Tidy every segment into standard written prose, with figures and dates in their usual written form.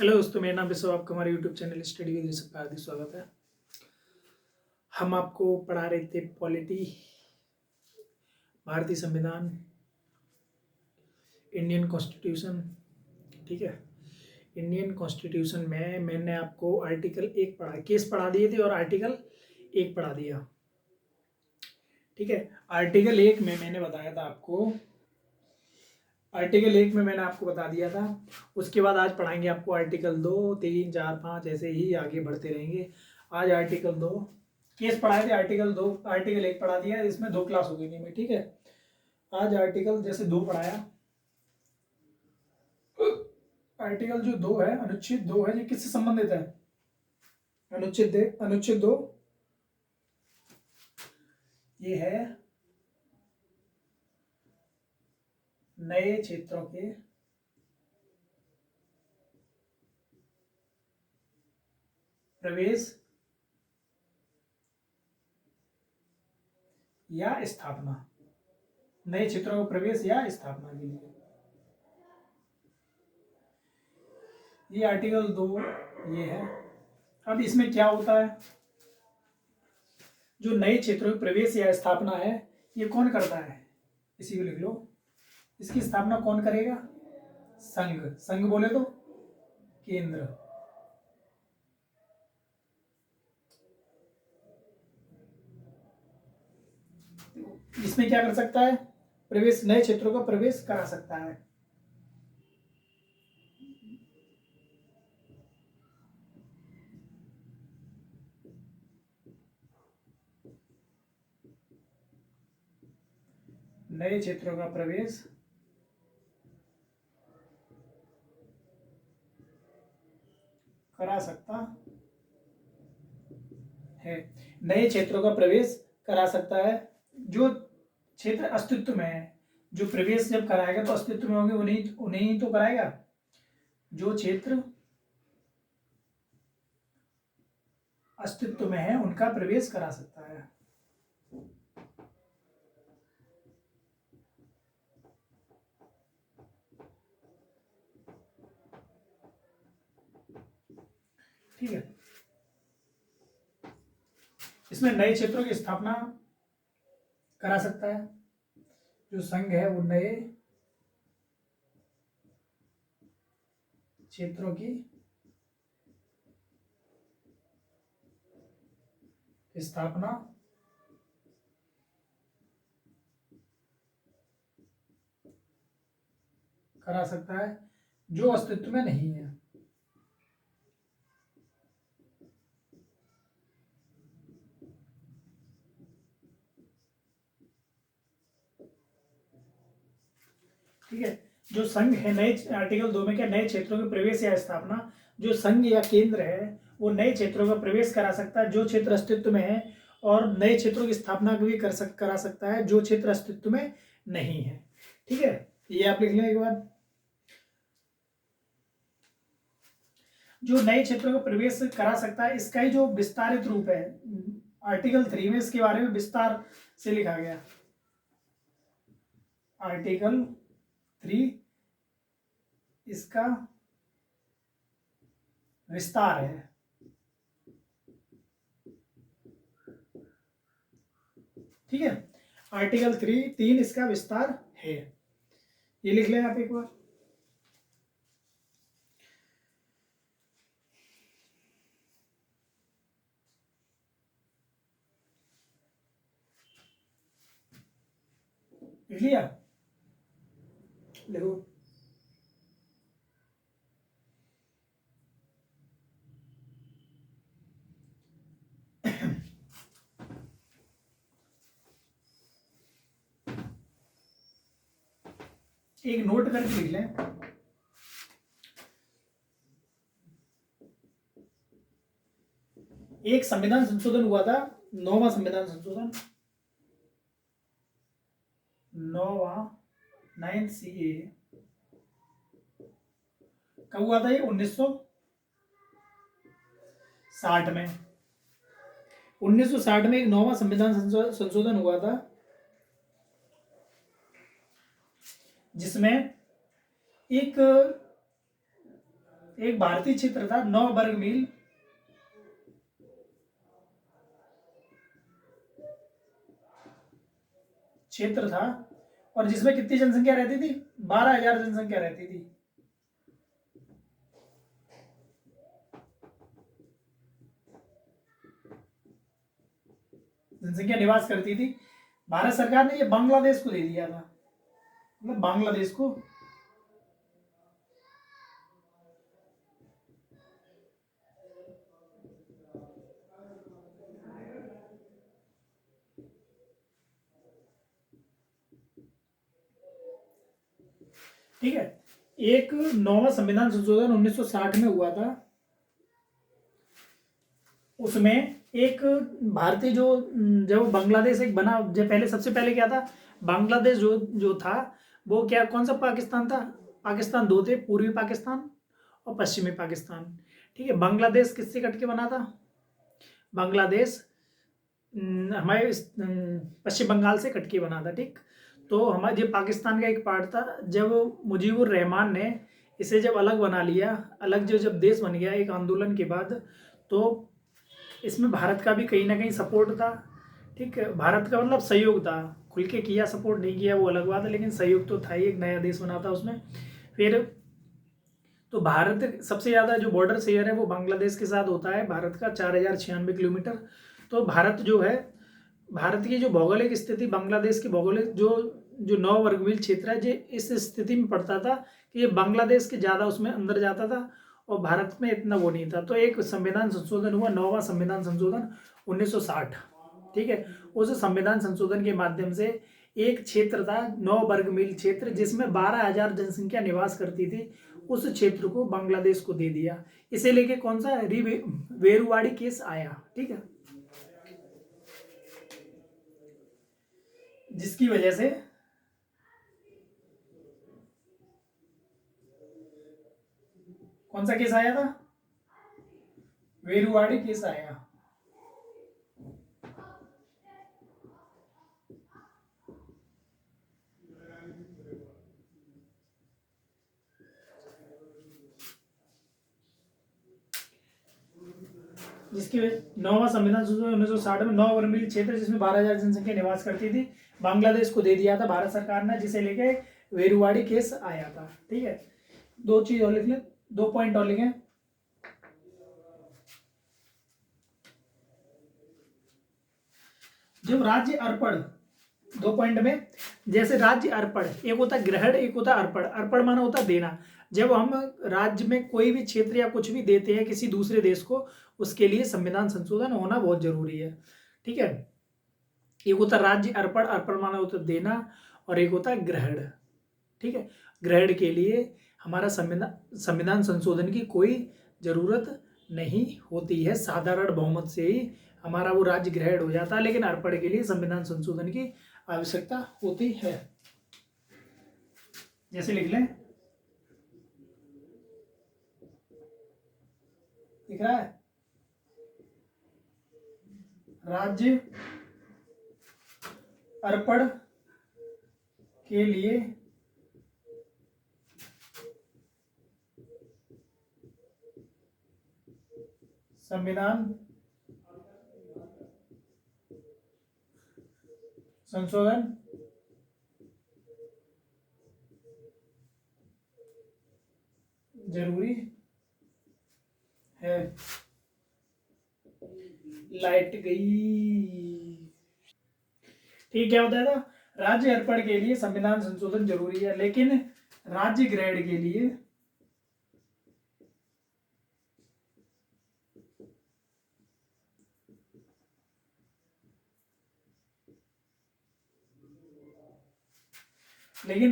Hello दोस्तों, मेरा नाम ऋषभ। आपका हमारे YouTube channel study with Rishabh का हार्दिक स्वागत है। हम आपको पढ़ा रहे थे पॉलिटी, भारतीय संविधान, इंडियन कॉन्स्टिट्यूशन। ठीक है, इंडियन कॉन्स्टिट्यूशन में मैंने आपको आर्टिकल 1 पढ़ा, केस पढ़ा दिए थे और आर्टिकल 1 पढ़ा दिया। ठीक है, आर्टिकल 1 में मैंने बताया था आपको, आर्टिकल 1 में मैंने आपको बता दिया था। उसके बाद आज पढ़ाएंगे आपको आर्टिकल 2, 3, 4, 5 ऐसे ही आगे बढ़ते रहेंगे। आज आर्टिकल 2 केस पढ़ाए थे, आर्टिकल 2, आर्टिकल 1 पढ़ा दिया। इसमें 2 क्लास हो गई थी मैं। ठीक है, आज आर्टिकल जैसे 2 पढ़ाया, आर्टिकल जो 2 है, अनुच्छेद 2 है, ये किससे संबंधित है? अनुच्छेद 2 ये है नए क्षेत्रों के प्रवेश या स्थापना, नए क्षेत्रों में प्रवेश या स्थापना के लिए ये आर्टिकल 2 ये है। अब इसमें क्या होता है? जो नए क्षेत्रों में प्रवेश या स्थापना है, ये कौन करता है? इसी को लिख लो। इसकी स्थापना कौन करेगा? संघ। संघ बोले तो केंद्र। इसमें क्या कर सकता है? प्रवेश, नए क्षेत्रों का प्रवेश करा सकता है। नए क्षेत्रों का प्रवेश करा सकता है। नए क्षेत्रों का प्रवेश करा सकता है। जो क्षेत्र अस्तित्व में है, जो प्रवेश जब कराएगा तो अस्तित्व में होंगे, उन्हीं उन्हीं तो कराएगा। जो क्षेत्र अस्तित्व में है उनका प्रवेश करा सकता है। ठीक है, इसमें नए क्षेत्रों की स्थापना करा सकता है। जो संघ है वो नए क्षेत्रों की स्थापना करा सकता है जो अस्तित्व में नहीं है। ठीक है, जो संघ है, नए आर्टिकल 2 में क्या, नए क्षेत्रों के प्रवेश या स्थापना, जो संघ या केंद्र है वो नए क्षेत्रों का प्रवेश करा सकता है जो क्षेत्र अस्तित्व में है, और नए क्षेत्रों की स्थापना भी करा सकता है जो क्षेत्र अस्तित्व में नहीं है। ठीक है, ये आप लिख लें एक बार। जो नए क्षेत्रों का प्रवेश करा सकता है, इसका ही जो विस्तारित रूप है आर्टिकल 3 में, इसके बारे में विस्तार से लिखा गया। आर्टिकल 3 इसका विस्तार है। ठीक है, आर्टिकल 3 इसका विस्तार है। ये लिख लें आप एक बार। लिख लिया? देखो, एक नोट करके लिख लें। एक संविधान संशोधन हुआ था, 9वां संविधान संशोधन, 9वां 9th CA। कब हुआ था ये? 1960 में। 1960 में एक 9वां संविधान संशोधन हुआ था, जिसमें एक एक भारतीय क्षेत्र था 9 वर्ग मील क्षेत्र था, और जिसमें कितनी जनसंख्या रहती थी? 12,000 जनसंख्या रहती थी। जनसंख्या निवास करती थी। भारत सरकार ने ये बांग्लादेश को दे दिया था, मतलब बांग्लादेश को। ठीक है, एक 9वां संविधान संशोधन 1960 में हुआ था। उसमें एक भारतीय जो जब बांग्लादेश एक बना, जो पहले सबसे पहले क्या था, बांग्लादेश जो जो था वो क्या, कौन सा पाकिस्तान था? पाकिस्तान दो थे, पूर्वी पाकिस्तान और पश्चिमी पाकिस्तान। ठीक है, बांग्लादेश किससे कट के बना था? बांग्लादेश हमारे पश्चिम बंगाल से कट के बना था। ठीक, तो हमारे, ये पाकिस्तान का एक पार्ट था। जब मुजीबुर रहमान ने इसे जब अलग बना लिया, अलग जो जब देश बन गया एक आंदोलन के बाद, तो इसमें भारत का भी कहीं ना कहीं सपोर्ट था। ठीक है, भारत का मतलब सहयोग था, खुल के किया सपोर्ट नहीं किया वो अलग बात है, लेकिन सहयोग तो था ही, एक नया देश बना था उसमें। फिर तो भारत सबसे ज़्यादा जो बॉर्डर शेयर है वो बांग्लादेश के साथ होता है, भारत का 4,096 किलोमीटर। तो भारत जो है, भारत की जो भौगोलिक स्थिति, बांग्लादेश की भौगोलिक जो जो 9 वर्ग मील क्षेत्र है, जो इस स्थिति में पड़ता था कि ये बांग्लादेश के ज़्यादा उसमें अंदर जाता था और भारत में इतना वो नहीं था। तो एक संविधान संशोधन हुआ, 9वां संविधान संशोधन 1960। ठीक है, उस संविधान संशोधन के माध्यम से एक क्षेत्र था 9 वर्ग मील क्षेत्र, जिसमें 12,000 जनसंख्या निवास करती थी, उस क्षेत्र को बांग्लादेश को दे दिया। इसे लेके कौन सा वेरुवाड़ी केस आया। ठीक है, जिसकी वजह से कौन सा केस आया था? वेरुवाड़ी केस आया। जिसकी वजह 9वां संविधान संशोधन 1960 में 9 वर्ग मील क्षेत्र, जिसमें 12,000 जनसंख्या निवास करती थी, बांग्लादेश को दे दिया था भारत सरकार ने, जिसे लेके वेरुवाड़ी केस आया था। ठीक है, दो चीज और लिख लें, 2 पॉइंट और लिखें। जब राज्य अर्पण, 2 पॉइंट में, जैसे राज्य अर्पण, एक होता है ग्रहण, एक होता है अर्पण। अर्पण माना होता है देना। जब हम राज्य में कोई भी क्षेत्र या कुछ भी देते हैं किसी दूसरे देश को, उसके लिए संविधान संशोधन होना बहुत जरूरी है। ठीक है, एक होता है राज्य अर्पण, अर्पण माना होता है देना, और एक होता है ग्रहण। ठीक है, ग्रहण के लिए हमारा संविधान संशोधन की कोई जरूरत नहीं होती है, साधारण बहुमत से ही हमारा वो राज्य ग्रहण हो जाता है, लेकिन अर्पण के लिए संविधान संशोधन की आवश्यकता होती है। जैसे लिख लें, दिख रहा है, राज्य अर्पण के लिए संविधान संशोधन जरूरी है। लाइट गई। ठीक, क्या बताया था? राज्य अर्पण के लिए संविधान संशोधन जरूरी है, लेकिन राज्य ग्रहण के लिए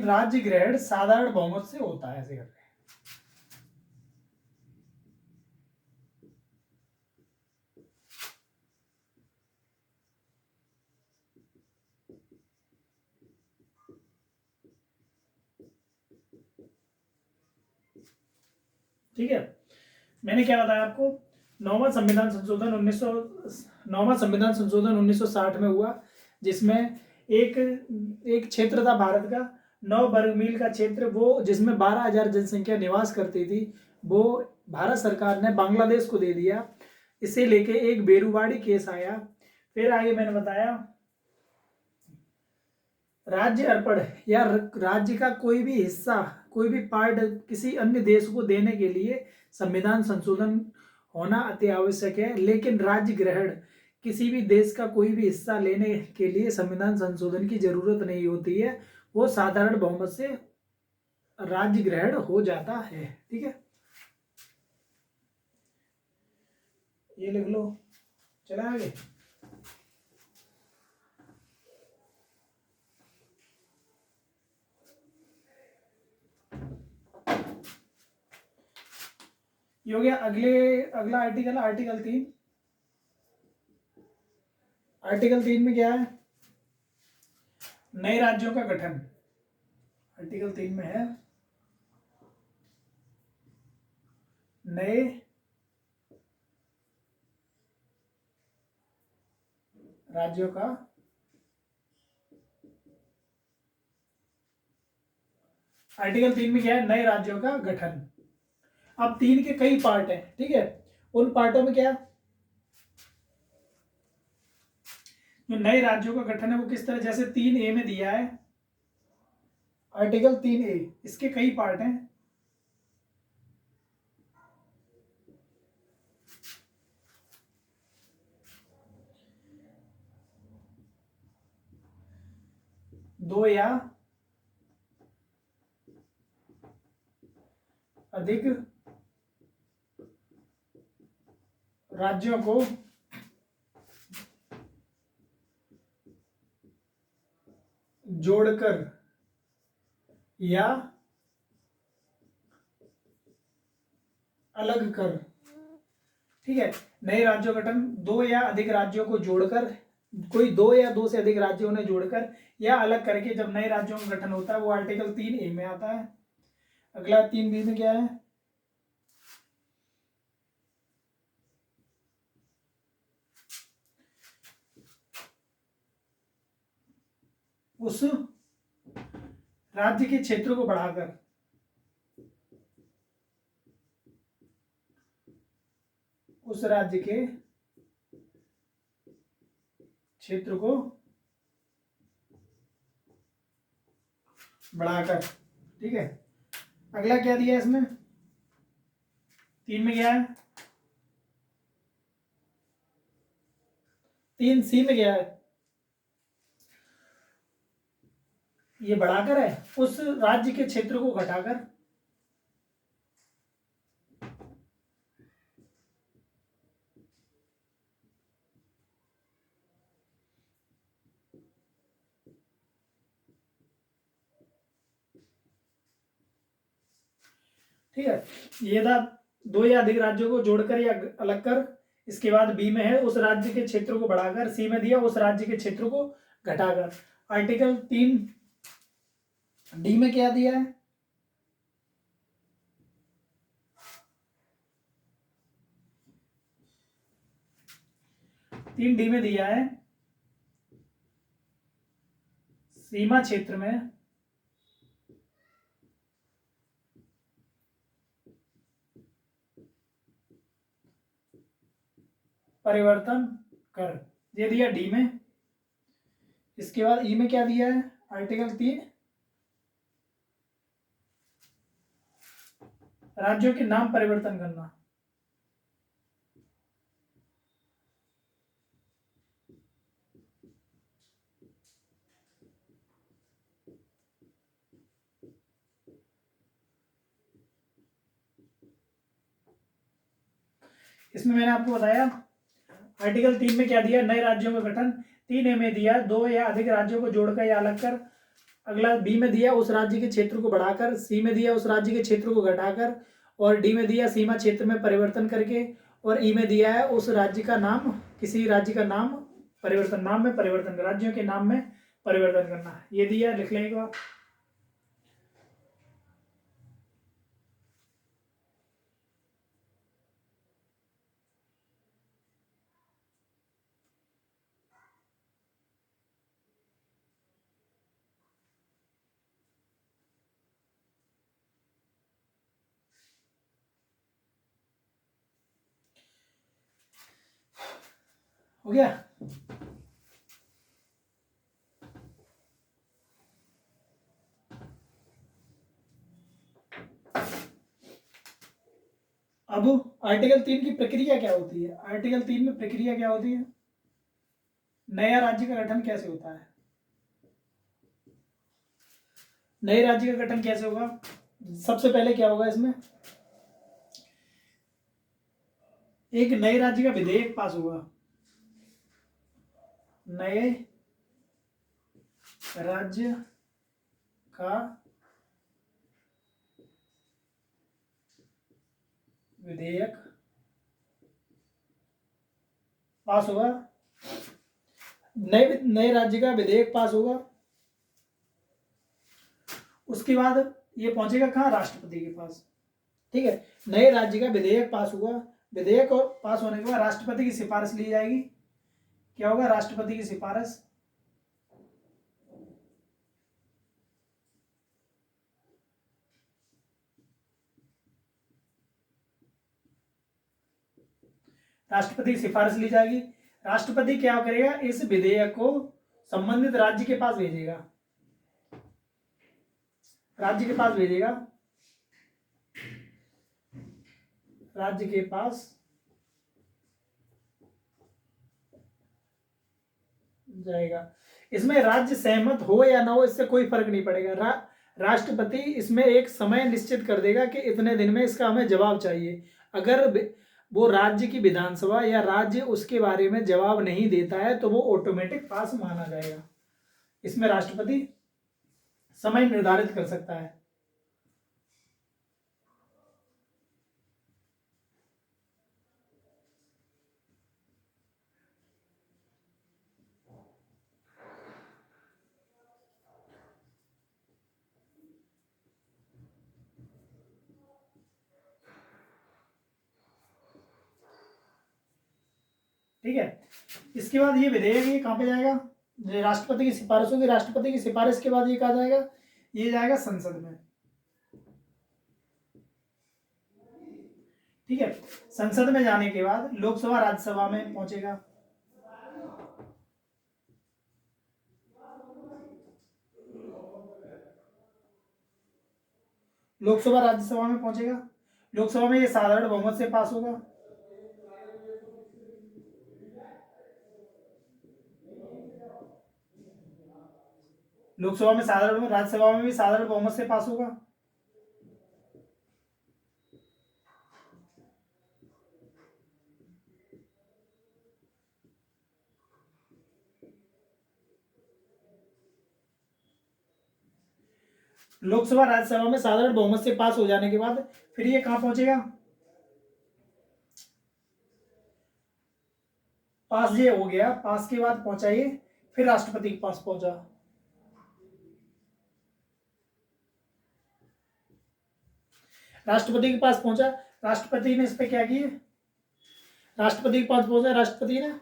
राज्य ग्रहण साधारण बहुमत से होता है। ऐसे करके ठीक है, मैंने क्या बताया आपको? 9वां संविधान संशोधन 1960 में हुआ, जिसमें एक एक क्षेत्र था भारत का 9 वर्ग मील का क्षेत्र, वो जिसमें 12,000 जनसंख्या निवास करती थी, वो भारत सरकार ने बांग्लादेश को दे दिया। इसे लेके एक बेरुवाड़ी केस आया। फिर आगे मैंने बताया राज्य अर्पण या राज्य का कोई भी हिस्सा, कोई भी पार्ट किसी अन्य देश को देने के लिए संविधान संशोधन होना अति आवश्यक है। लेकिन राज्य ग्रहण, किसी भी देश का कोई भी हिस्सा लेने के लिए संविधान संशोधन की जरूरत नहीं होती है, वो साधारण बहुमत से राज्य ग्रहण हो जाता है। ठीक है, ये लिख लो। चला आगे। ये हो गया। अगला आर्टिकल, आर्टिकल 3। आर्टिकल 3 में क्या है? नए राज्यों का गठन। आर्टिकल 3 में है नए राज्यों का आर्टिकल 3 में क्या है? नए राज्यों का गठन। अब 3 के कई पार्ट हैं, ठीक है। उन पार्टों में क्या, जो नए राज्यों का गठन है वो किस तरह, जैसे 3A में दिया है, आर्टिकल 3A, इसके कई पार्ट हैं। दो या अधिक राज्यों को जोड़कर या अलग कर। ठीक है, नए राज्यों का गठन दो या अधिक राज्यों को जोड़कर, कोई दो या दो से अधिक राज्यों ने जोड़कर या अलग करके जब नए राज्यों का गठन होता है, वो आर्टिकल 3A में आता है। अगला 3B में क्या है? उस राज्य के क्षेत्र को बढ़ाकर, उस राज्य के क्षेत्र को बढ़ाकर। ठीक है, अगला क्या दिया है इसमें? 3 में क्या है? 3C में क्या है? ये बढ़ाकर है, उस राज्य के क्षेत्र को घटाकर। ठीक है, ये था दो या अधिक राज्यों को जोड़कर या अलग कर। इसके बाद बी में है उस राज्य के क्षेत्र को बढ़ाकर। सी में दिया उस राज्य के क्षेत्र को घटाकर। आर्टिकल 3D में क्या दिया है? 3D में दिया है सीमा क्षेत्र में परिवर्तन कर, ये दिया डी में। इसके बाद ई में क्या दिया है? आर्टिकल 3 राज्यों के नाम परिवर्तन करना। इसमें मैंने आपको बताया आर्टिकल 3 में क्या दिया, नए राज्यों का गठन। 3A में दिया दो या अधिक राज्यों को जोड़कर या अलग कर। अगला बी में दिया उस राज्य के क्षेत्र को बढ़ाकर। सी में दिया उस राज्य के क्षेत्र को घटाकर। और डी में दिया सीमा क्षेत्र में परिवर्तन करके। और ई में दिया है उस राज्य का नाम, किसी राज्य का नाम परिवर्तन, नाम में परिवर्तन, राज्यों के नाम में परिवर्तन करना। ये दिया, लिख लें एक बार। हो गया। अब आर्टिकल 3 की प्रक्रिया क्या होती है? आर्टिकल 3 में प्रक्रिया क्या होती है? नया राज्य का गठन कैसे होता है? नए राज्य का गठन कैसे होगा? सबसे पहले क्या होगा इसमें? एक नए राज्य का विधेयक पास होगा। नए राज्य का विधेयक पास होगा। नए नए राज्य का विधेयक पास होगा। उसके बाद ये पहुंचेगा कहाँ? राष्ट्रपति के पास। ठीक है, नए राज्य का विधेयक पास हुआ। विधेयक और पास होने के बाद राष्ट्रपति की सिफारिश ली जाएगी। क्या होगा? राष्ट्रपति की सिफारिश। राष्ट्रपति की सिफारिश ली जाएगी। राष्ट्रपति क्या करेगा? इस विधेयक को संबंधित राज्य के पास भेजेगा। राज्य के पास भेजेगा। राज्य के पास जाएगा। इसमें राज्य सहमत हो या ना हो इससे कोई फर्क नहीं पड़ेगा। राष्ट्रपति इसमें एक समय निश्चित कर देगा कि इतने दिन में इसका हमें जवाब चाहिए। अगर वो राज्य की विधानसभा या राज्य उसके बारे में जवाब नहीं देता है तो वो ऑटोमेटिक पास माना जाएगा। इसमें राष्ट्रपति समय निर्धारित कर सकता है। ठीक है, इसके बाद ये विधेयक ये कहाँ पे जाएगा? राष्ट्रपति की सिफारिश होगी। राष्ट्रपति की सिफारिश के बाद ये कहाँ जाएगा? ये जाएगा संसद में। ठीक है, संसद में जाने के बाद लोकसभा राज्यसभा में पहुंचेगा। लोकसभा राज्यसभा में पहुंचेगा। लोकसभा में ये साधारण बहुमत से पास होगा। लोकसभा में साधारण, राज्यसभा में भी साधारण बहुमत से पास होगा। लोकसभा राज्यसभा में साधारण बहुमत से पास हो जाने के बाद फिर ये कहां पहुंचेगा? पास ये हो गया। पास के बाद पहुंचा ये, फिर राष्ट्रपति के पास पहुंचा। राष्ट्रपति के पास पहुंचा। राष्ट्रपति ने इस पे क्या किया? राष्ट्रपति के पास पहुंचा, राष्ट्रपति ने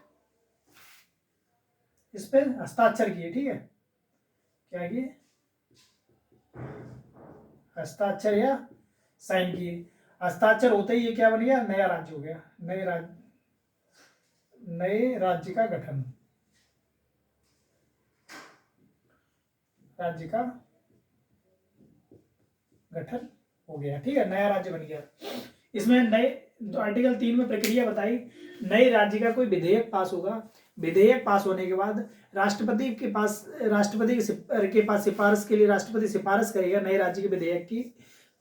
इस पे हस्ताक्षर किए। ठीक है, क्या किए? हस्ताक्षर या साइन किए। हस्ताक्षर होते ही ये क्या बन गया? नया राज्य हो गया। नए राज्य का गठन। राज्य का गठन हो गया। ठीक है, नया राज्य बन गया। इसमें नए तो आर्टिकल 3 में प्रक्रिया बताई। नए राज्य का कोई विधेयक पास होगा। विधेयक पास होने के बाद राष्ट्रपति के पास सिफारिश के लिए राष्ट्रपति सिफारिश करेगा नए राज्य के विधेयक की।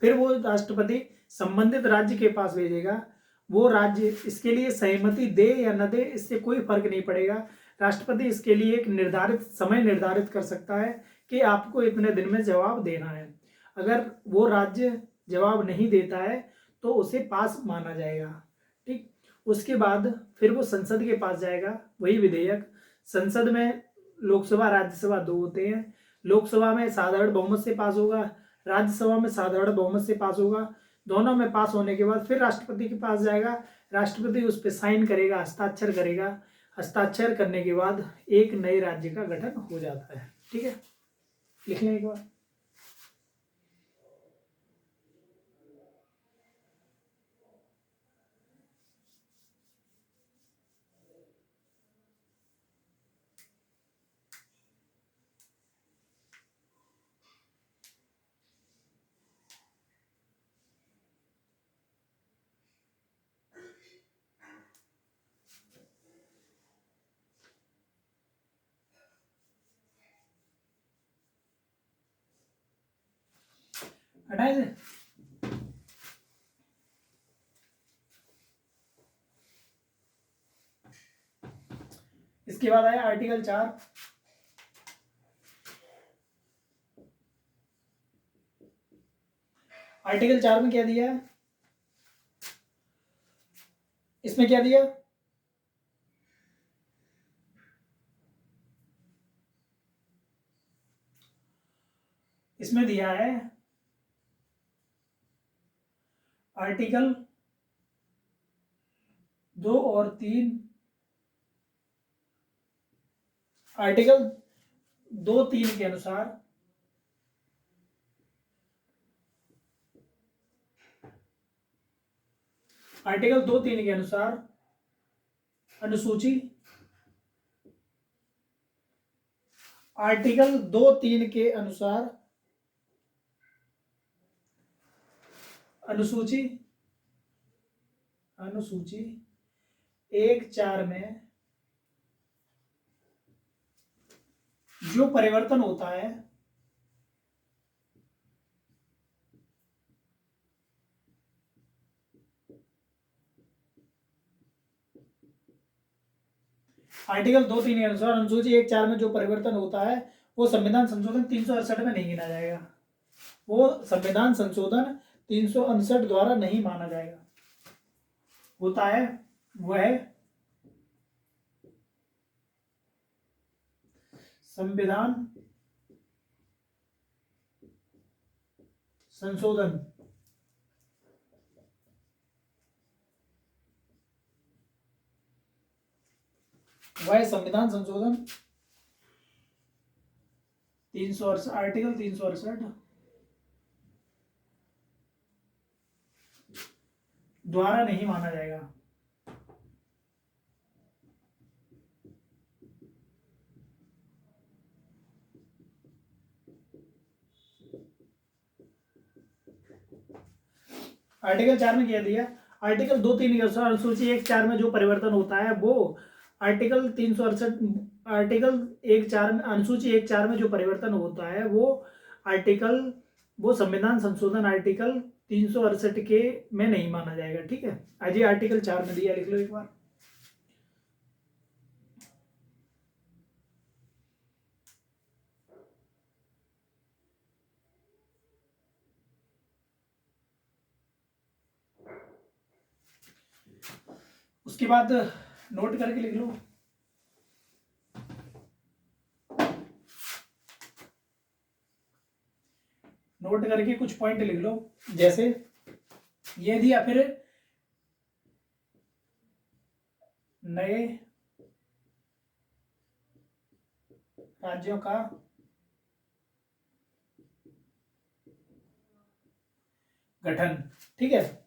फिर वो राष्ट्रपति संबंधित राज्य के पास भेजेगा। वो राज्य इसके लिए सहमति दे या न दे इससे कोई फर्क नहीं पड़ेगा। राष्ट्रपति इसके लिए एक निर्धारित समय निर्धारित कर सकता है कि आपको इतने दिन में जवाब देना है। अगर वो राज्य जवाब नहीं देता है तो उसे पास माना जाएगा। ठीक, उसके बाद फिर वो संसद के पास जाएगा वही विधेयक। संसद में लोकसभा राज्यसभा दो होते हैं। लोकसभा में साधारण बहुमत से पास होगा, राज्यसभा में साधारण बहुमत से पास होगा। दोनों में पास होने के बाद फिर राष्ट्रपति के पास जाएगा। राष्ट्रपति उस पर साइन करेगा, हस्ताक्षर करेगा। हस्ताक्षर करने के बाद एक नए राज्य का गठन हो जाता है। ठीक है, लिखने के बाद हटाए थे। इसके बाद आया आर्टिकल 4। आर्टिकल 4 में क्या दिया है, इसमें क्या दिया, इसमें दिया है आर्टिकल 2 और 3, आर्टिकल 2-3 के अनुसार आर्टिकल 2-3 के अनुसार अनुसूची, आर्टिकल 2-3 के अनुसार अनुसूची अनुसूची 1-4 में जो परिवर्तन होता है आर्टिकल 2-3 के अनुसार अनुसूची 1-4 में जो परिवर्तन होता है वो संविधान संशोधन 368 में नहीं गिना जाएगा, वो संविधान संशोधन 368 द्वारा नहीं माना जाएगा। होता है वह संविधान संशोधन संविधान संशोधन 368 आर्टिकल 368 द्वारा नहीं माना जाएगा। आर्टिकल 4 में क्या दिया, आर्टिकल 2-3 के अनुसार अनुसूची 1-4 में जो परिवर्तन होता है वो आर्टिकल 368 आर्टिकल 1-4 में अनुसूची 1-4 में जो परिवर्तन होता है वो संविधान संशोधन आर्टिकल 368 के में नहीं माना जाएगा। ठीक है, आज ये आर्टिकल 4 में दिया, लिख लो एक बार। उसके बाद नोट करके लिख लो। नोट करके कुछ पॉइंट लिख लो, जैसे ये दिया, फिर नए राज्यों का गठन। ठीक है,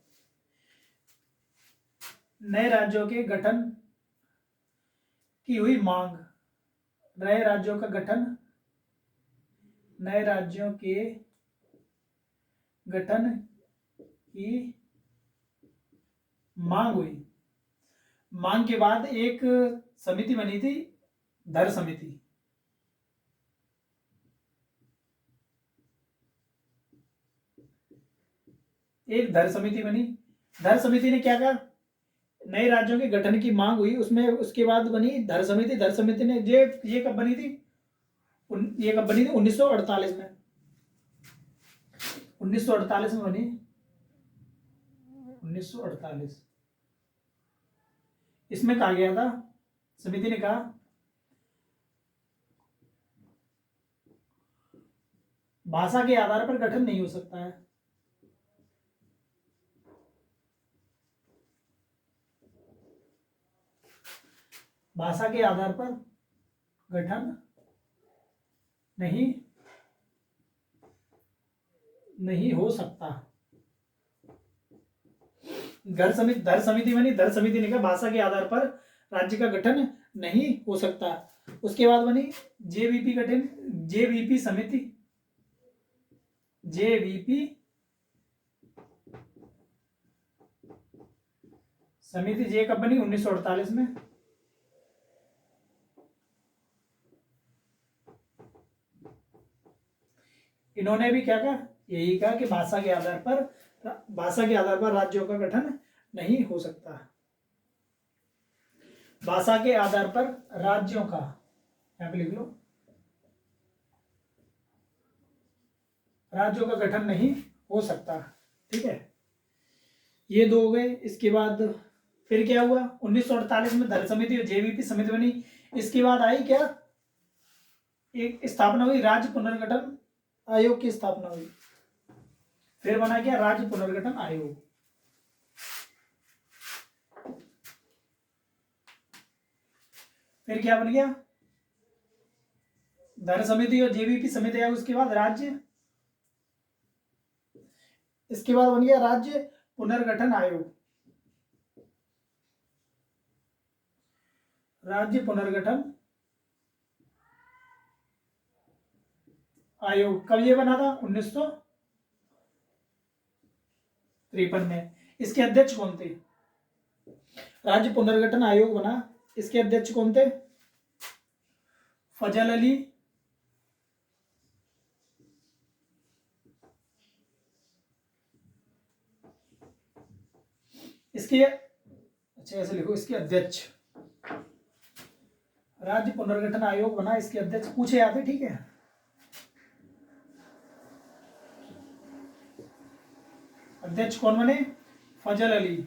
नए राज्यों के गठन की हुई मांग, नए राज्यों का गठन, नए राज्यों के गठन की मांग हुई। मांग के बाद एक समिति बनी थी, धर समिति। एक धर समिति बनी, धर समिति ने क्या कहा, नए राज्यों के गठन की मांग हुई, उसमें उसके बाद बनी धर समिति। धर समिति ने ये कब बनी थी, ये कब बनी थी, 1948 में, 1948 में बनी, 1948। इसमें कहा गया था, समिति ने कहा भाषा के आधार पर गठन नहीं हो सकता है, भाषा के आधार पर गठन नहीं हो सकता। धर समिति बनी, धर समिति ने कहा भाषा के आधार पर राज्य का गठन नहीं हो सकता। उसके बाद बनी जेवीपी गठन, जेवीपी समिति, जेवीपी समिति जे कब बनी, 1948 में। इन्होंने भी क्या कहा, यही कहा कि भाषा के आधार पर राज्यों का गठन नहीं हो सकता। भाषा के आधार पर राज्यों का, यहां पे लिख लो, राज्यों का गठन नहीं हो सकता। ठीक है, ये दो हो गए। इसके बाद फिर क्या हुआ, 1948 में धर समिति और जेवीपी समिति बनी। इसके बाद आई क्या, एक स्थापना हुई राज्य पुनर्गठन आयोग की स्थापना हुई। फिर बना क्या, राज्य पुनर्गठन आयोग। फिर क्या बन गया, धर समिति और जेवीपी समिति आई। उसके बाद राज्य, इसके बाद बन गया राज्य पुनर्गठन आयोग। राज्य पुनर्गठन आयोग कब ये बना था, 1953 में। इसके अध्यक्ष कौन थे, राज्य पुनर्गठन आयोग बना, इसके अध्यक्ष कौन थे, फजल अली इसके, अच्छा ऐसे लिखो, इसके अध्यक्ष, राज्य पुनर्गठन आयोग बना, इसके अध्यक्ष पूछे आते। ठीक है, अध्यक्ष कौन बने, फजल अली।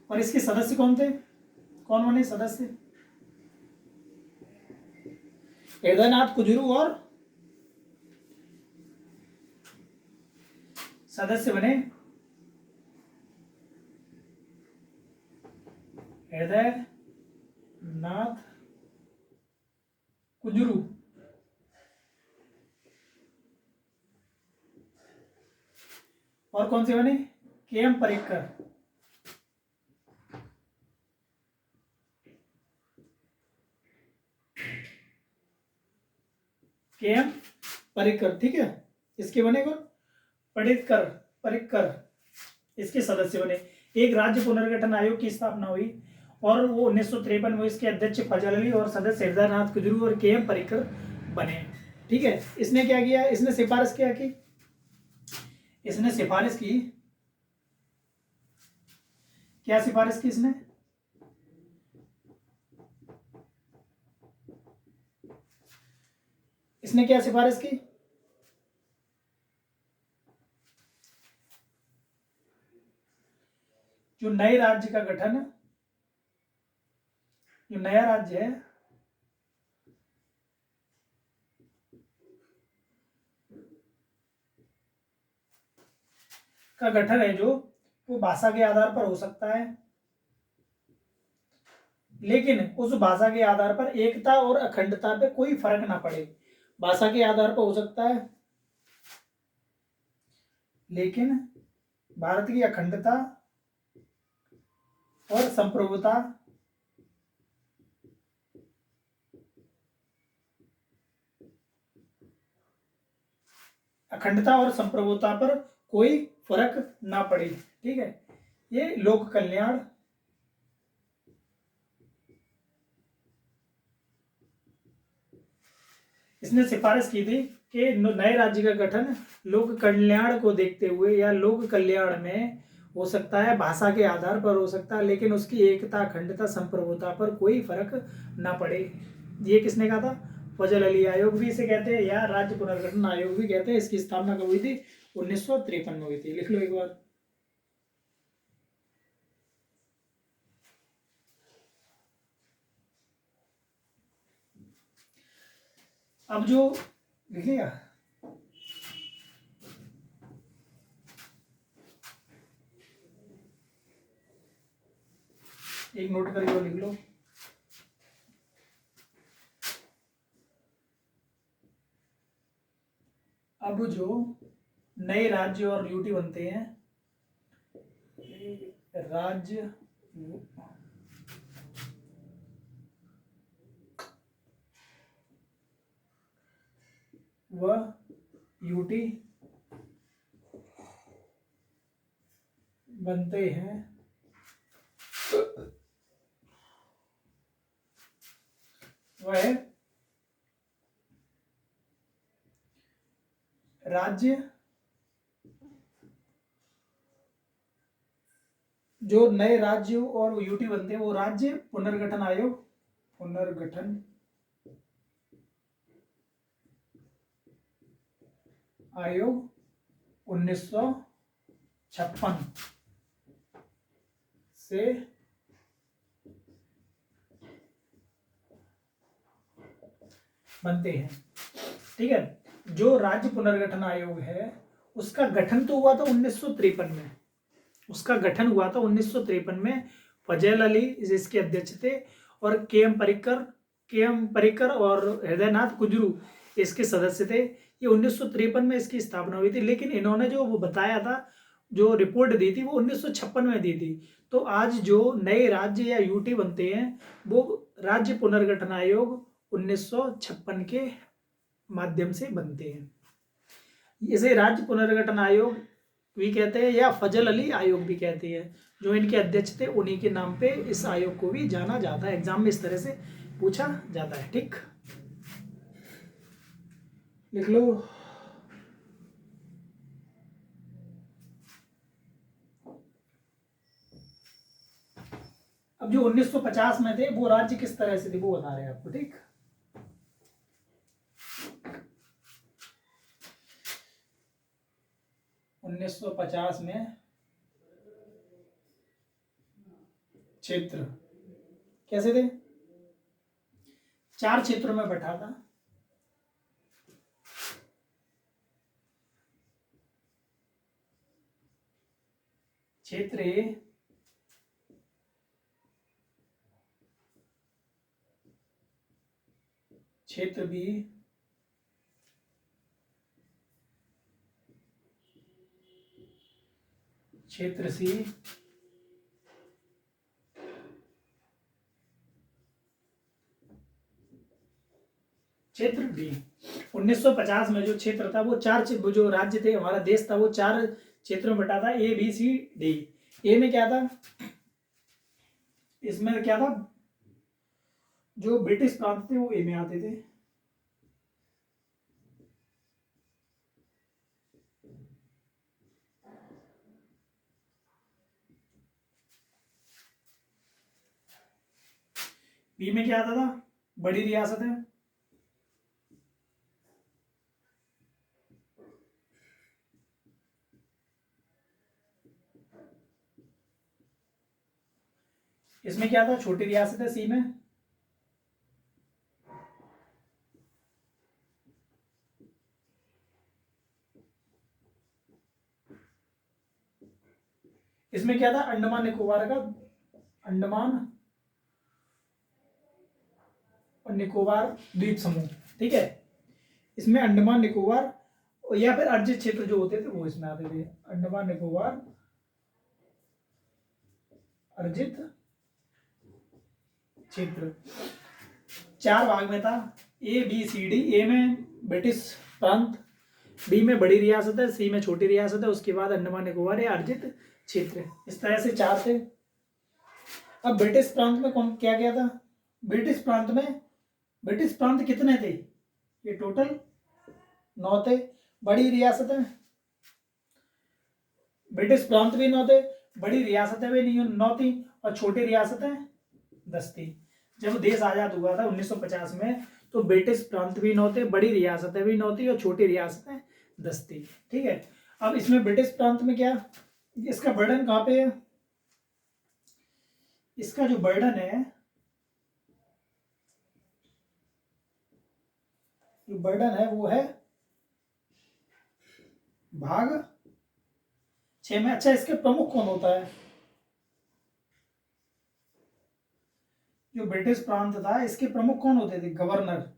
और इसके सदस्य कौन थे, कौन बने सदस्य, हृदयनाथ कुजरू, और सदस्य बने हृदयनाथ कुजरू और कौन से बने, के एम परिक्कर। के एम परिक्कर, ठीक है। इसके बने कौन, परिक्कर, परिक्कर इसके सदस्य बने। एक राज्य पुनर्गठन आयोग की स्थापना हुई और वो 1953 में, इसके अध्यक्ष फजल अली और सदस्य हृदयनाथ कुजरू और के एम परिक्कर बने। ठीक है, इसने क्या किया, इसने सिफारिश क्या की, इसने सिफारिश की, क्या सिफारिश की इसने, इसने क्या सिफारिश की, जो नए राज्य का गठन, जो नया राज्य है का गठन है, जो वो भाषा के आधार पर हो सकता है, लेकिन उस भाषा के आधार पर एकता और अखंडता पे कोई फर्क ना पड़े। भाषा के आधार पर हो सकता है, लेकिन भारत की अखंडता और संप्रभुता, अखंडता और संप्रभुता पर कोई फर्क ना पड़े। ठीक है, ये लोक कल्याण, इसने सिफारिश की थी कि नए राज्य का गठन लोक कल्याण को देखते हुए या लोक कल्याण में हो सकता है, भाषा के आधार पर हो सकता है, लेकिन उसकी एकता, अखंडता, संप्रभुता पर कोई फर्क ना पड़े। ये किसने कहा था, फजल अली। आयोग भी इसे कहते हैं या राज्य पुनर्गठन आयोग भी कहते हैं। इसकी स्थापना कब हुई थी, 1953 में हुई थी। लिख लो एक बार। अब जो लिख लिया, एक नोट करके लिख लो। अब जो नए राज्य और यूटी बनते हैं, राज्य व यूटी बनते हैं, वह है राज्य, जो नए राज्य और यूटी बनते हैं वो राज्य पुनर्गठन आयोग, पुनर्गठन आयोग 1956 से बनते हैं। ठीक है, जो राज्य पुनर्गठन आयोग है उसका गठन तो हुआ था 1953 में, उसका गठन हुआ था 1953 में। फजल अली इसके अध्यक्ष थे और के एम परिकर और हृदयनाथ कुजरू इसके सदस्य थे। ये 1953 में इसकी स्थापना हुई थी, लेकिन इन्होंने जो वो बताया था, जो रिपोर्ट दी थी वो 1956 में दी थी। तो आज जो नए राज्य या यूटी बनते हैं वो राज्य पुनर्गठन आयोग 1956 के माध्यम से बनते हैं। इसे राज्य पुनर्गठन आयोग भी कहते हैं या फजल अली आयोग भी कहते हैं। जो इनके अध्यक्ष थे उन्हीं के नाम पे इस आयोग को भी जाना जाता है। एग्जाम में इस तरह से पूछा जाता है। ठीक, लिख लो। अब जो 1950 में थे वो राज्य किस तरह से थे वो बता रहे हैं आपको। ठीक, उन्नीस सौ 50 में क्षेत्र कैसे थे? 4 क्षेत्रों में बैठा था। क्षेत्र ए, क्षेत्र बी, क्षेत्र सी, क्षेत्र डी। 1950 में जो क्षेत्र था वो 4, जो राज्य थे हमारा देश था वो 4 क्षेत्रों में बटा था, ए बी सी डी। ए में क्या था? इसमें क्या था? जो ब्रिटिश प्रांत थे वो ए में आते थे। बी में क्या आता था? बड़ी रियासत है। इसमें क्या था? छोटी रियासत है सी में। इसमें क्या था? अंडमान निकोबार का, अंडमान और निकोबार द्वीप समूह। ठीक है, इसमें अंडमान निकोबार या फिर अर्जित क्षेत्र जो होते थे वो इसमें आते थे। अंडमान निकोबार अर्जित क्षेत्र 4 भाग में था, ए बी सी डी। ए में ब्रिटिश प्रांत, बी में बड़ी रियासत है, सी में छोटी रियासत है, उसके बाद अंडमान निकोबार या अर्जित क्षेत्र। इस तरह से 4 थे। अब ब्रिटिश प्रांत में कौन क्या क्या था? ब्रिटिश प्रांत कितने थे? ये टोटल 9 थे। बड़ी रियासत है, ब्रिटिश प्रांत भी 9 थे, बड़ी रियासतें भी 9 थी और छोटी रियासतें 10 थी। जब देश आजाद हुआ था 1950 में तो ब्रिटिश प्रांत भी 9 थे, बड़ी रियासतें भी 9 थी और छोटी रियासतें 10 थी। ठीक है, अब इसमें ब्रिटिश प्रांत में क्या, इसका बर्डन कहां पे है? इसका जो बर्डन है, वो है भाग 6 में। अच्छा, इसके प्रमुख कौन होता है? जो ब्रिटिश प्रांत था इसके प्रमुख कौन होते थे? गवर्नर।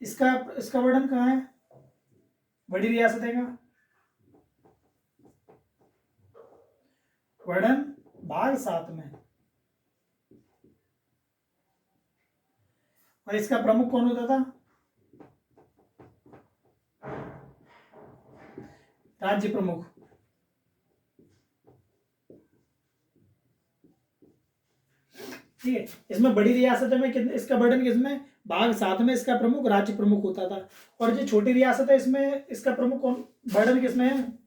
इसका वर्णन कहाँ है? बड़ी रियासतें का वर्णन भाग 7 में। और इसका प्रमुख कौन होता था? राज्य प्रमुख, ठीक है। इसमें बड़ी रियासतों में कितने, इसका बर्डन किसमें, भाग 7 में इसका प्रमुख राज्य प्रमुख होता था। और जो छोटी रियासत है इसमें इसका प्रमुख कौन, बर्डन किसमें है,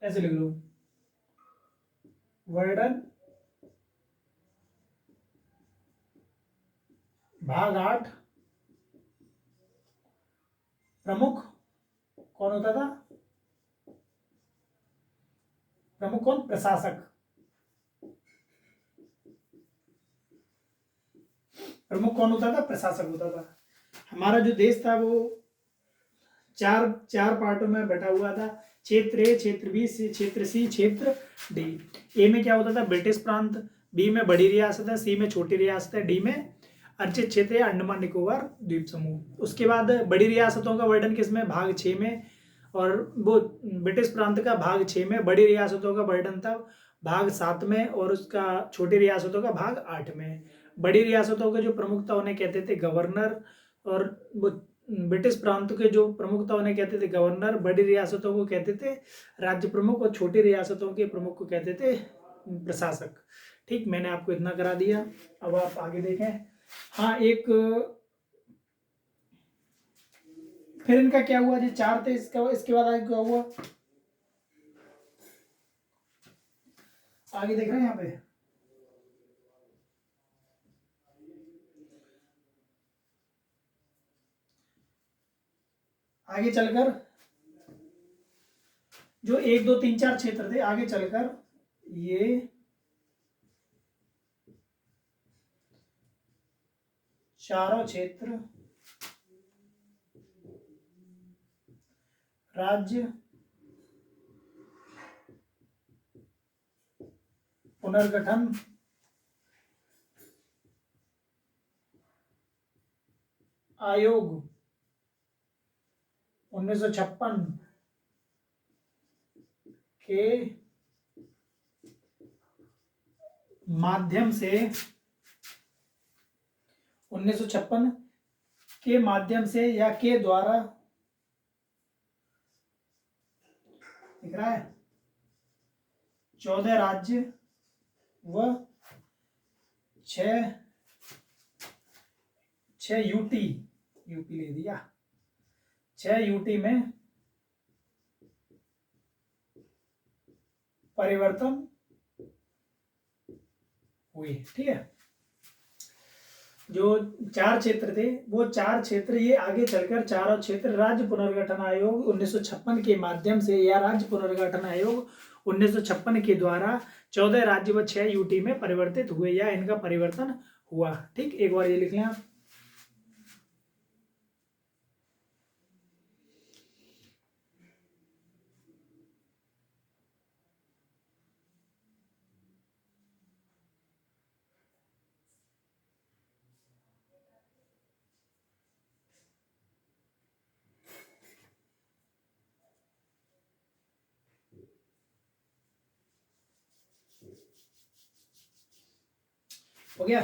ऐसे लिख लो, बर्डन भाग 8, प्रमुख कौन होता था, प्रमुख कौन, प्रशासक, प्रमुख कौन होता था, प्रशासक होता था। हमारा जो देश था वो चार चार पार्टों में बटा हुआ था, क्षेत्र ए, क्षेत्र बी, क्षेत्र सी, क्षेत्र डी। ए में क्या होता था, ब्रिटिश प्रांत, बी में बड़ी रियासत है, सी में छोटी रियासत है, डी में अर्चित क्षेत्र या अंडमान निकोबार द्वीप समूह। उसके बाद बड़ी रियासतों का वर्णन किसमें, भाग 6 में, और वो ब्रिटिश प्रांत का भाग 6 में, बड़ी रियासतों का वर्णन था भाग 7 में, और उसका छोटी रियासतों का भाग 8 में। बड़ी रियासतों के जो प्रमुख था उन्हें कहते थे गवर्नर, और वो ब्रिटिश प्रांत के जो प्रमुख था उन्हें कहते थे गवर्नर, बड़ी रियासतों को कहते थे राज्य प्रमुख, और छोटी रियासतों के प्रमुख को कहते थे प्रशासक। ठीक, मैंने आपको इतना करा दिया, अब आप आगे देखें। हाँ, एक फिर इनका क्या हुआ, जो 4 थे इसके बाद आगे क्या हुआ, आगे देख रहे हैं यहाँ पे, आगे चलकर जो 1 2 3 4 क्षेत्र थे, आगे चलकर ये चारों क्षेत्र राज्य पुनर्गठन आयोग 1956 के माध्यम से, 1956 के माध्यम से या के द्वारा, दिख रहा है, 14 राज्य व 6 यूटी, यूपी ले दिया, 6 यूटी में परिवर्तन हुए। ठीक है, जो 4 क्षेत्र थे वो 4 क्षेत्र, ये आगे चलकर चारों क्षेत्र राज्य पुनर्गठन आयोग 1956 के माध्यम से, या राज्य पुनर्गठन आयोग 1956 के द्वारा 14 राज्य व 6 यूटी में परिवर्तित हुए, या इनका परिवर्तन हुआ। ठीक, एक बार ये लिख लें आप। हो गया,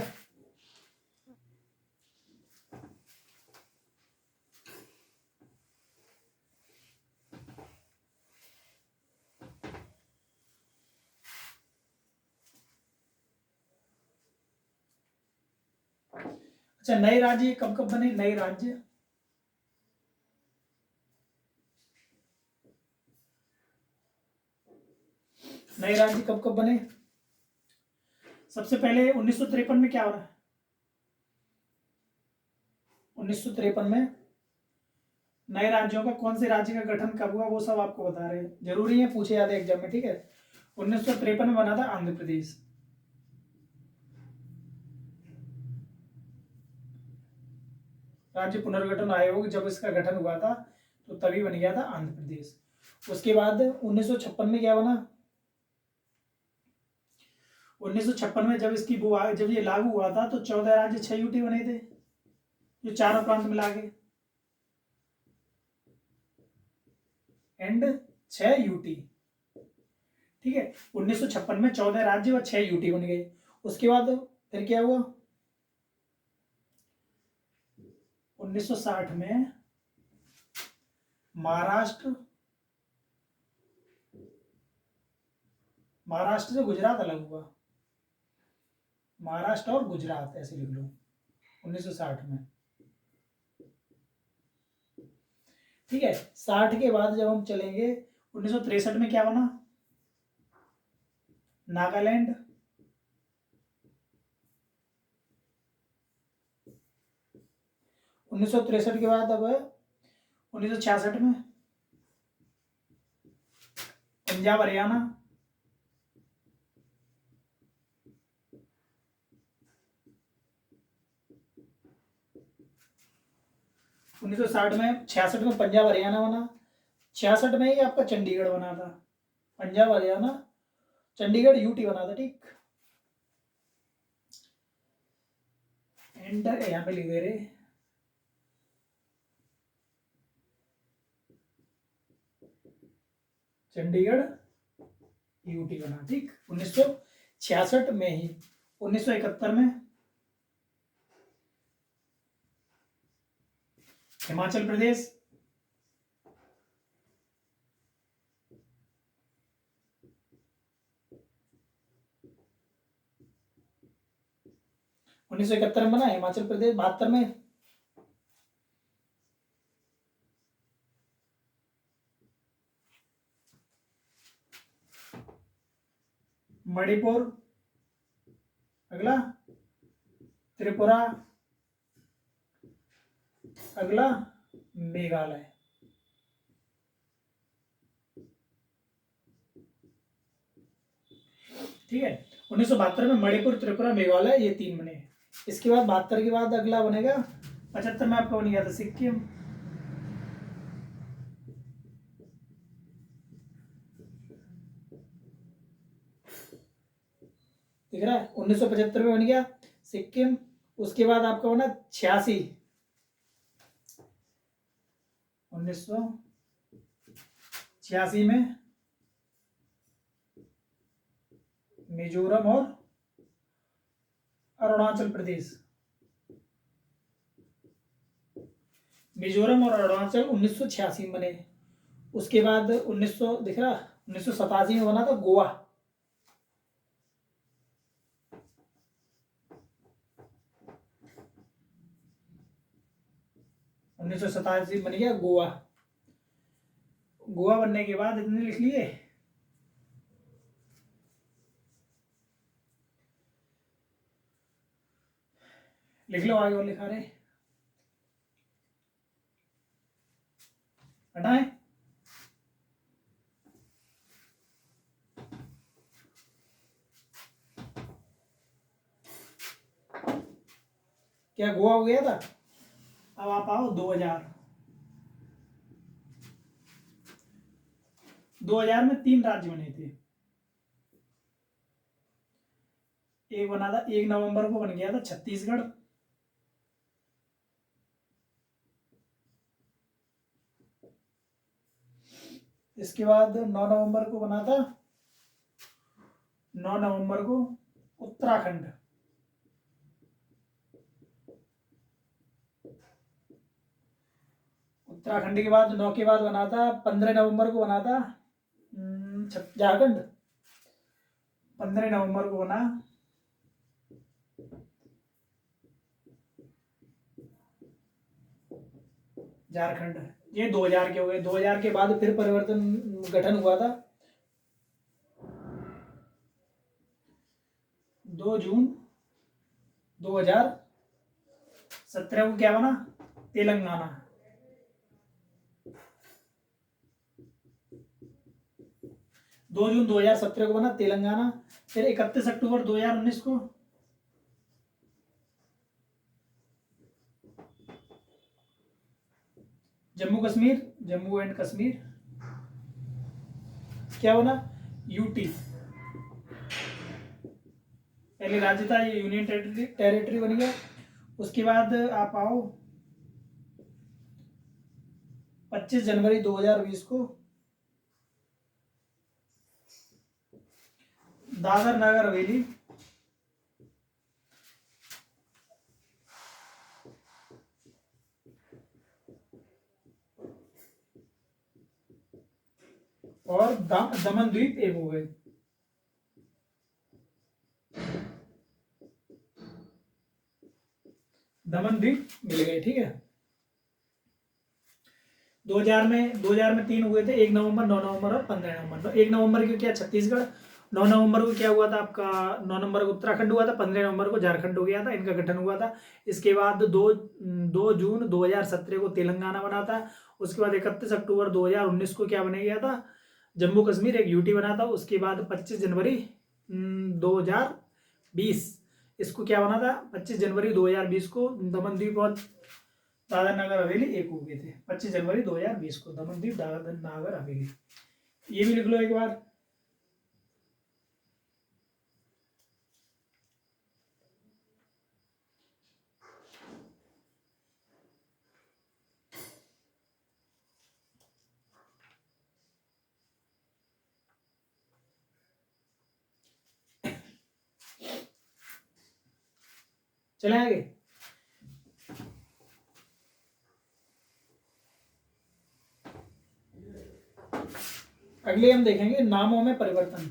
अच्छा, नए राज्य कब कब बने, नए राज्य, नए राज्य कब कब बने, सबसे पहले 1953 में क्या हो रहा है, 1953 में नए राज्यों का, कौन से राज्य का गठन कब हुआ वो सब आपको बता रहे हैं, जरूरी है, पूछे जाते एग्जाम में। ठीक है, 1953 में बना था आंध्र प्रदेश, राज्य पुनर्गठन आयोग जब इसका गठन हुआ था तो तभी बन गया था आंध्र प्रदेश। उसके बाद 1956 में क्या बना, 1956 में जब इसकी जब ये लागू हुआ था तो 14 राज्य 6 यूटी बने थे, जो चारों प्रांत मिला के, एंड 6 यूटी। ठीक है, 1956 में 14 राज्य व 6 यूटी बन गए। उसके बाद फिर क्या हुआ, 1960 में महाराष्ट्र महाराष्ट्र से गुजरात अलग हुआ, महाराष्ट्र और गुजरात ऐसे लिख लो 1960 में। ठीक है, 60 के बाद जब हम चलेंगे 1963 में क्या बना, नागालैंड। 1963 के बाद अब 1966 में पंजाब हरियाणा। 1960 में 66 में पंजाब हरियाणा बना। 66 में ही आपका चंडीगढ़ बना था, पंजाब हरियाणा चंडीगढ़ यूटी बना था। ठीक, एंड यहाँ पे लिख दे रहे, चंडीगढ़ यूटी बना। ठीक, 1966 में ही। 1971 में हिमाचल प्रदेश। 1971 में बना हिमाचल प्रदेश। 72 में मणिपुर, अगला त्रिपुरा, अगला मेघालय। ठीक है, 1972 में मणिपुर, त्रिपुरा, मेघालय ये 3 बने। इसके बाद 72 के बाद अगला बनेगा 75 में आपका बन गया था सिक्किम। दिख रहा है, 1975 में बन गया सिक्किम। उसके बाद आपका बना 86, 1986 में मिजोरम और अरुणाचल प्रदेश। मिजोरम और अरुणाचल 1986 में बने। उसके बाद 1900 दिख रहा 1987 में बना था गोवा। उन्नीस सौ सतासी बन गया गोवा। गोवा बनने के बाद इतने लिख लिए। लिख लो आगे और लिखा रहे हटाए। क्या गोवा हो गया था। अब आप आओ 2000 में 3 राज्य बने थे। एक बना था 1 नवंबर को बन गया था छत्तीसगढ़। इसके बाद 9 नवंबर को बना था 9 नवंबर को उत्तराखंड। उत्तराखंड के बाद 9 के बाद बना था 15 नवंबर को बना था झारखंड। 15 नवंबर को बना झारखंड। ये 2000 के हो गए। 2000 के बाद फिर परिवर्तन गठन हुआ था 2 जून 2017 को। क्या बना, तेलंगाना। 2 जून 2017 को बना तेलंगाना। फिर 31 अक्टूबर 2019 को जम्मू कश्मीर, जम्मू एंड कश्मीर क्या बना, यूटी। पहले राज्य था, ये यूनियन टेरिटरी बन गया। उसके बाद आप आओ 25 जनवरी 2020 को दादर नगर हवेली और दमन द्वीप एक हो गए। दमन द्वीप मिल गए, ठीक है। 2000 में 3 हुए थे, 1 नवंबर, 9 नवंबर और 15 नवंबर। 1 नवंबर को क्या छत्तीसगढ़, 9 नवंबर को क्या हुआ था आपका, 9 नवंबर को उत्तराखंड हुआ था, 15 नवंबर को झारखंड हो गया था, इनका गठन हुआ था। इसके बाद 2 जून 2017 को तेलंगाना बना था। उसके बाद 31 अक्टूबर 2019 को क्या बना गया था, जम्मू कश्मीर एक यूटी बना था। उसके बाद 25 जनवरी 2020 इसको क्या बना था, 25 जनवरी 2020 को दमन द्वीप और दादर नगर हवेली एक हो गए थे। 25 जनवरी 2020 को दमन द्वीप दादर नगर हवेली, ये भी लिख लो एक बार। चले आगे। अगले हम देखेंगे नामों में परिवर्तन।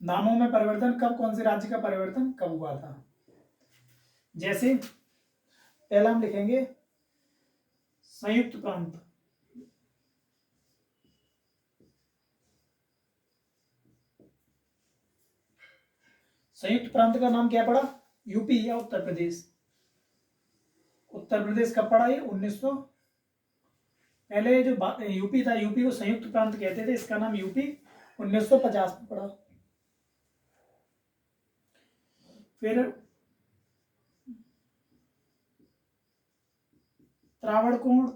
नामों में परिवर्तन कब, कौन से राज्य का परिवर्तन कब हुआ था। जैसे पहला हम लिखेंगे संयुक्त प्रांत। संयुक्त प्रांत का नाम क्या पड़ा, यूपी या उत्तर प्रदेश। उत्तर प्रदेश कब पड़ा ये, 1900। पहले जो यूपी था, यूपी को संयुक्त प्रांत कहते थे, इसका नाम यूपी 1950 में पड़ा। फिर त्रावणकोण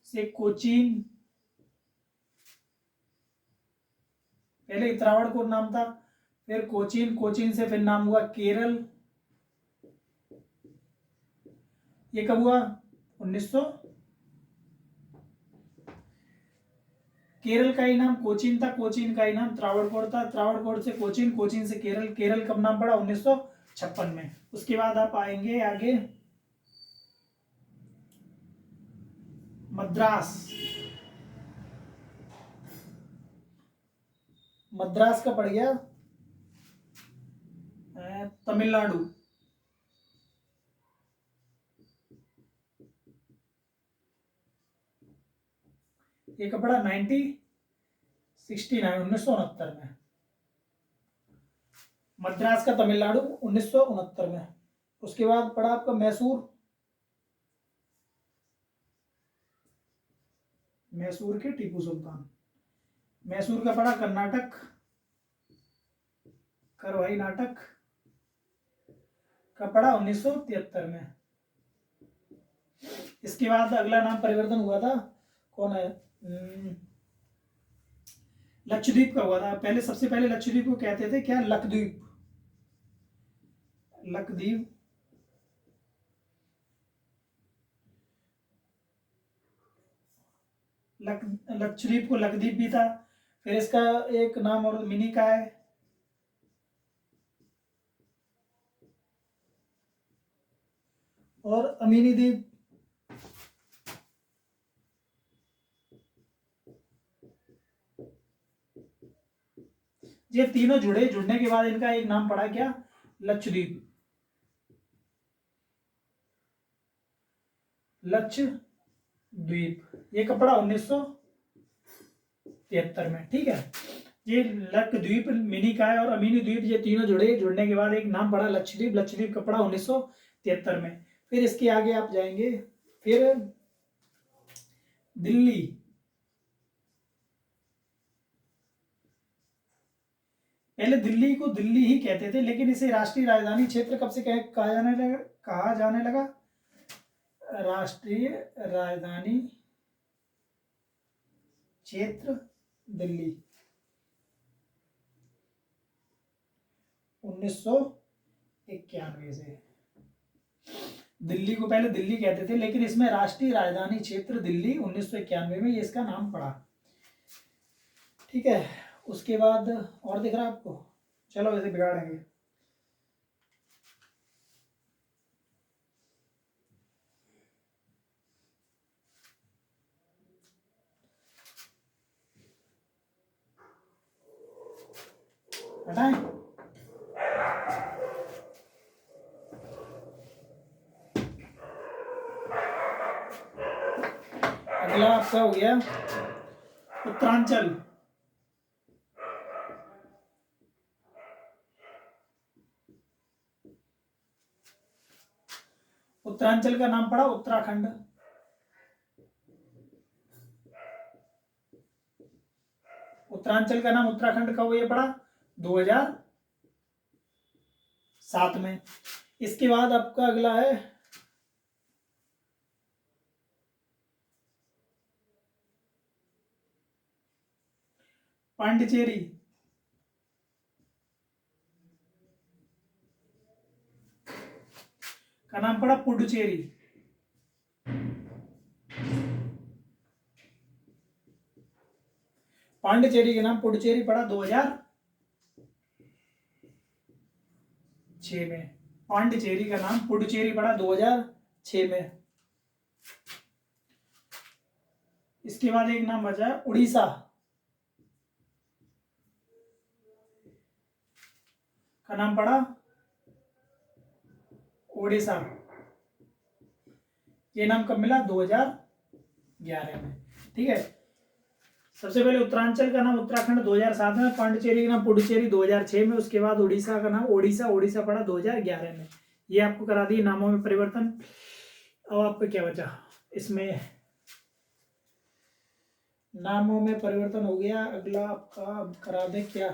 से कोचीन, पहले त्रावणकोर नाम था, फिर कोचीन, कोचीन से फिर नाम हुआ केरल। ये कब हुआ, 1900। केरल का ही नाम कोचीन था, कोचीन का ही नाम त्रावणकोर था, त्रावणकोर से कोचीन, कोचीन से केरल, केरल कब नाम पड़ा, 1956 में। उसके बाद आप आएंगे आगे मद्रास। मद्रास का पड़ गया तमिलनाडु। ये कब पड़ा, 1969, 1969 में। मद्रास का तमिलनाडु 1969 में। उसके बाद पड़ा आपका मैसूर। मैसूर के टीपू सुल्तान। मैसूर का पड़ा कर्नाटक, करवाई नाटक का पड़ा 1973 में। इसके बाद अगला नाम परिवर्तन हुआ था, कौन है, लक्षद्वीप का हुआ था। पहले सबसे पहले लक्षद्वीप को कहते थे क्या, लक्षद्वीप, लक्षद्वीप। लक्षद्वीप को लक्षद्वीप भी था। फिर इसका एक नाम और मिनी का है, और अमीनी द्वीप। ये तीनों जुड़ने के बाद इनका एक नाम पड़ा क्या, लक्षद्वीप। लक्षद्वीप ये कब पड़ा, 1973 में, ठीक है। ये लक्षद्वीप, मिनी काय और अमीनी द्वीप, ये तीनों जुड़ने के बाद एक नाम पड़ा लक्षद्वीप। लक्षद्वीप कब पड़ा, 1973 में। फिर इसके आगे आप जाएंगे, फिर दिल्ली। पहले दिल्ली को दिल्ली ही कहते थे, लेकिन इसे राष्ट्रीय राजधानी क्षेत्र कब से कहा जाने लगा, राष्ट्रीय राजधानी क्षेत्र दिल्ली 1991 से। दिल्ली को पहले दिल्ली कहते थे, लेकिन इसमें राष्ट्रीय राजधानी क्षेत्र दिल्ली 1991 में ये इसका नाम पड़ा, ठीक है। उसके बाद और दिख रहा है आपको, चलो इसे बिगाड़ेंगे। अगला आपका हो गया उत्तरांचल। उत्तरांचल का नाम पड़ा उत्तराखंड। उत्तरांचल का नाम उत्तराखंड कब ये पड़ा? 2007 में। इसके बाद आपका अगला है पांडिचेरी। का नाम पड़ा पुडुचेरी। पांडिचेरी का नाम पुडुचेरी पड़ा 2006 में। पांडिचेरी का नाम पुडुचेरी पड़ा 2006 में। इसके बाद एक नाम बचा है उड़ीसा। का नाम पड़ा ओडिशा। ये नाम कब मिला? 2011 में। ठीक है। सबसे पहले उत्तरांचल का नाम उत्तराखंड 2007 में, पांडिचेरी का नाम पुडुचेरी 2006 में, उसके बाद उड़ीसा का नाम ओडिशा पड़ा 2011 में। ये आपको करा दी नामों में परिवर्तन। अब आपको क्या बचा इसमें? नामों में परिवर्तन हो गया। अगला आपका करा दे क्या?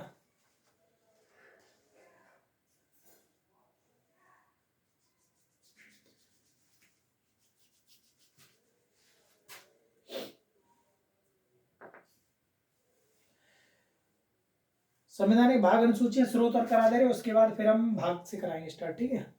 संवैधानिक भाग अनुसूची स्रोत और करा दे रहे, उसके बाद फिर हम भाग से कराएंगे स्टार्ट। ठीक है।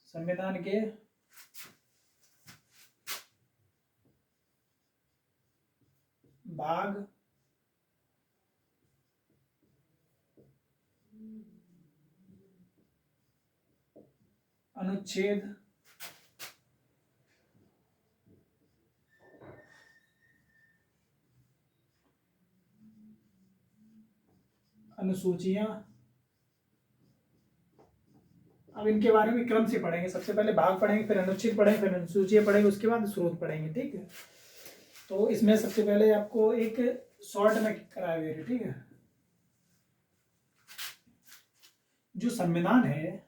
संविधान के भाग अनुच्छेद अनुसूचियां। अब इनके बारे में क्रम से पढ़ेंगे। सबसे पहले भाग पढ़ेंगे, फिर अनुच्छेद पढ़ेंगे, फिर अनुसूचियां पढ़ेंगे, उसके बाद स्रोत पढ़ेंगे। ठीक है। तो इसमें सबसे पहले आपको एक शॉर्ट में कराया गया है। ठीक है। जो संविधान है,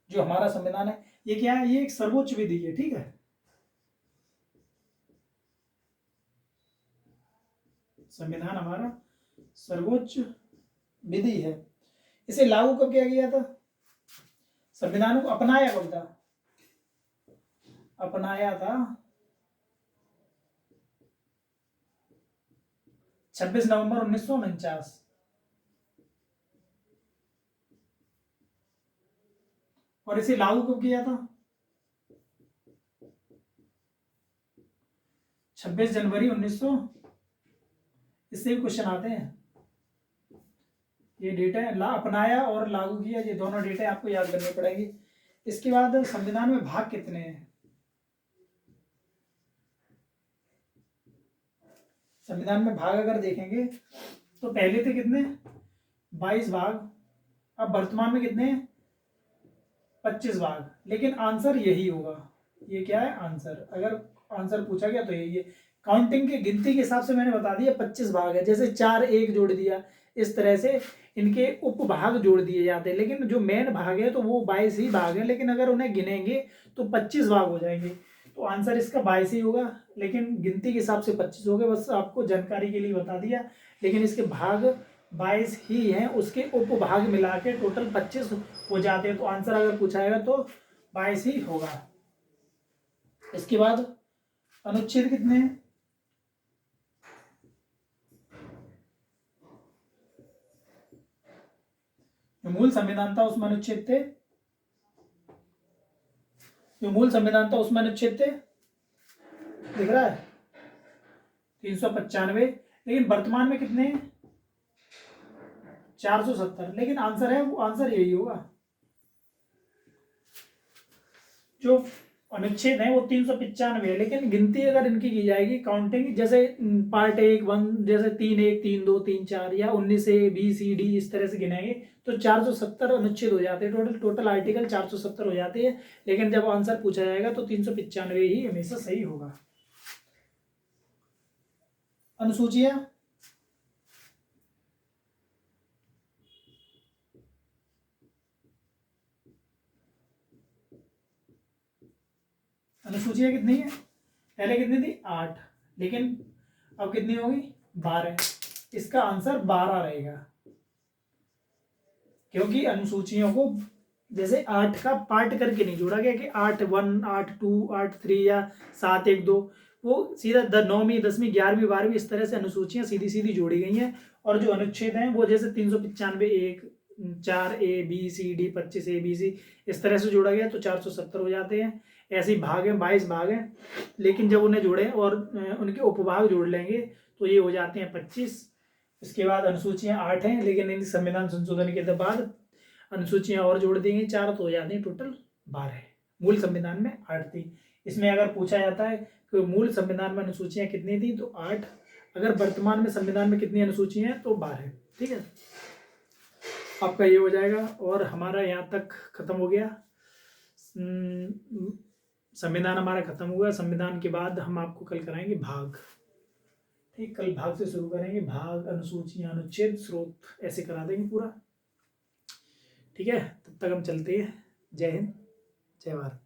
जो हमारा संविधान है, ये क्या है? ये एक सर्वोच्च विधि है। ठीक है। संविधान हमारा सर्वोच्च विधि है। इसे लागू कब किया गया था? संविधान को अपनाया कब था? अपनाया था 26 नवंबर 1949। और इसे लागू कब किया था? 26 जनवरी 1900। इससे भी क्वेश्चन आते हैं। ये डेट है। अपनाया और लागू किया, ये दोनों डेटे आपको याद करने पड़ेंगे। इसके बाद संविधान में भाग कितने हैं? संविधान में भाग अगर देखेंगे तो पहले थे कितने? 22 भाग। अब वर्तमान में कितने हैं? 25 भाग। लेकिन आंसर यही होगा। ये क्या है आंसर? अगर आंसर पूछा गया तो यही है। काउंटिंग की गिनती के हिसाब से मैंने बता दिया 25 भाग है। जैसे 4 1 जोड़ दिया, इस तरह से इनके उपभाग जोड़ दिए जाते हैं। लेकिन जो मेन भाग है तो वो 22 ही भाग है। लेकिन अगर उन्हें गिनेंगे तो 25 भाग हो जाएंगे। तो आंसर इसका 22 ही होगा। लेकिन गिनती के हिसाब से 25 हो गए। बस आपको जानकारी के लिए बता दिया। लेकिन इसके भाग 22 ही हैं। उसके उपभाग मिला के टोटल 25 हो जाते हैं। तो आंसर अगर पूछाएगा तो 22 ही होगा। इसके बाद अनुच्छेद कितने हैं? जो मूल संविधान था उसमें अनुच्छेद थे। जो मूल संविधान था उसमें अनुच्छेद थे, दिख रहा है 395। लेकिन वर्तमान में कितने हैं? 470। लेकिन आंसर है वो, आंसर यही होगा। जो अनुच्छेद है वो 395 है, लेकिन गिनती अगर इनकी की जाएगी काउंटिंग, जैसे पार्ट 1 जैसे 3 1 3 2 3 4 या 19 A B C D इस तरह से गिनेंगे तो 470 अनुच्छेद हो जाते हैं। टोटल आर्टिकल 470 हो जाते हैं, लेकिन जब आंसर पूछा जाएगा तो 395 ही हमेशा सही होगा। अनुसूचियां अनुसूचियां कितनी है? पहले कितनी थी? 8, लेकिन अब कितनी होगी? 12। इसका आंसर 12 रहेगा, क्योंकि अनुसूचियों को जैसे 8 का पार्ट करके नहीं जोड़ा गया कि 8 1 8 2 8 3 या 7 1 2, वो सीधा 9वीं 10वीं 11वीं 12वीं इस तरह से अनुसूचियां सीधी सीधी जोड़ी गई हैं। और जो अनुच्छेद हैं वो जैसे 395 1 4 A B C D 25 ABC इस तरह से जोड़ा गया तो 470 हो जाते हैं। ऐसे ही भाग हैं, 22 भाग हैं, लेकिन जब उन्हें जोड़ें और उनके उपभाग जोड़ लेंगे तो ये हो जाते हैं 25। इसके बाद अनुसूचियां 8 हैं, लेकिन इन संविधान संशोधन के बाद अनुसूचियां और जोड़ देंगे 4 तो हो जाती हैं टोटल 12। मूल संविधान में 8 थी। इसमें अगर पूछा जाता है कि मूल संविधान में अनुसूचियां कितनी थी तो 8, अगर वर्तमान में संविधान में कितनी अनुसूचियां हैं तो 12। ठीक है, आपका ये हो जाएगा। और हमारा यहाँ तक खत्म हो गया, संविधान हमारा खत्म हुआ। संविधान के बाद हम आपको कल कराएंगे भाग। ठीक, कल भाग से शुरू करेंगे, भाग, अनुसूचियां, अनुच्छेद, स्रोत, ऐसे करा देंगे पूरा। ठीक है, तब तक हम चलते हैं। जय हिंद, जय भारत।